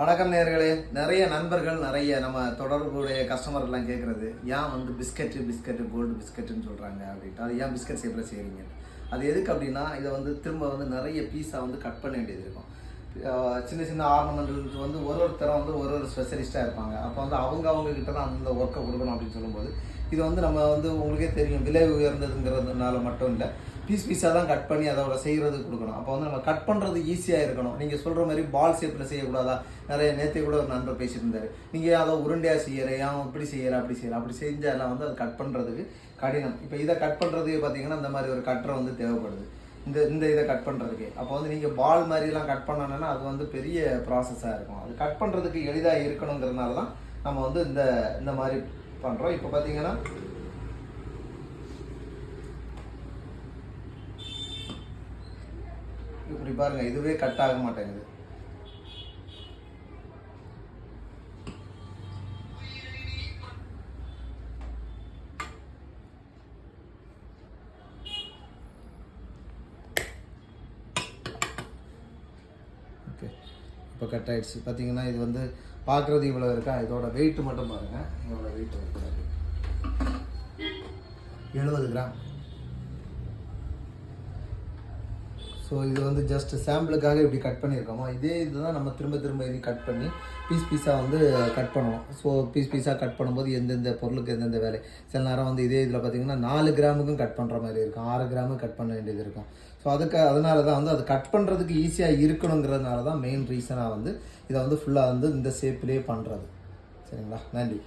வணக்கம் நேயர்களே. நிறைய நண்பர்கள் நிறைய நம்ம தொடர்புடைய கஸ்டமர் எல்லாம் கேட்குறது, ஏன் வந்து பிஸ்கட்டு கோல்டு பிஸ்கட்டுன்னு சொல்கிறாங்க அப்படின்ட்டு. அது ஏன் பிஸ்கட் ஷேப்பில் செய்கிறீங்க? அது எதுக்கு அப்படின்னா, இதை வந்து திரும்ப வந்து நிறைய பீஸாக வந்து கட் பண்ண வேண்டியது இருக்கும். சின்ன சின்ன ஆர்னமெண்ட்டுக்கு வந்து ஒருத்தரம் வந்து ஒரு ஸ்பெஷலிஸ்ட்டாக இருப்பாங்க. அப்போ வந்து அவங்கக்கிட்ட தான் அந்த ஒர்க்கை கொடுக்கணும் அப்படின்னு சொல்லும்போது, இது வந்து நம்ம வந்து உங்களுக்கே தெரியும், விலை உயர்ந்ததுங்கிறதுனால மட்டும் இல்லை, பீஸாக தான் கட் பண்ணி அதோட செய்கிறதுக்கு கொடுக்கணும். அப்போ வந்து நம்ம கட் பண்ணுறது ஈஸியாக இருக்கணும். நீங்கள் சொல்கிற மாதிரி பால் ஷேப்பில் செய்யக்கூடாதா? நிறைய நேற்று கூட ஒரு நண்பர் பேசிட்டு இருந்தார், நீங்கள் அதை உருண்டையாக செய்கிற, ஏன் இப்படி செய்கிற அப்படி செஞ்சாலாம் வந்து அது கட் பண்ணுறதுக்கு கடினம். இப்போ இதை கட் பண்ணுறதுக்கு பார்த்தீங்கன்னா இந்த மாதிரி ஒரு கட்டரை வந்து தேவைப்படுது இந்த இதை கட் பண்ணுறதுக்கு. அப்போ வந்து நீங்கள் பால் மாதிரிலாம் கட் பண்ணணுன்னா அது வந்து பெரிய ப்ராசஸாக இருக்கும். அது கட் பண்ணுறதுக்கு எளிதாக இருக்கணுங்கிறதுனால தான் நம்ம வந்து இந்த மாதிரி பண்ணுறோம். இப்போ பார்த்தீங்கன்னா இப்படி பாருங்க, இதுவே கட் ஆக மாட்டேங்குது. ஓகே, இப்போ கட் ஆயிடுச்சு. பார்த்தீங்கன்னா இது வந்து பார்க்குறது இவ்வளோ இருக்கா, இதோட வெயிட் மட்டும் பாருங்கள். இதோட வெயிட் வந்து 70 கிராம். ஸோ இது வந்து ஜஸ்ட் சாம்பிளுக்காக இப்படி கட் பண்ணியிருக்கோமா, இதே இதுதான் நம்ம திரும்ப இது கட் பண்ணி பீஸாக வந்து கட் பண்ணுவோம். ஸோ பீஸாக கட் பண்ணும்போது எந்தெந்த பொருளுக்கு எந்தெந்த வேலை. சில நேரம் வந்து இதே இதில் பார்த்திங்கன்னா 4 கிராமுக்கும் கட் பண்ணுற மாதிரி இருக்கும், 6 கிராமுக்கு கட் பண்ண வேண்டியது இருக்கும். ஸோ அதனால தான் வந்து அது கட் பண்ணுறதுக்கு ஈஸியாக இருக்கணுங்கிறதுனால தான் மெயின் ரீசனாக வந்து இதை வந்து ஃபுல்லாக வந்து இந்த ஷேப்லேயே பண்ணுறது. சரிங்களா? நன்றி.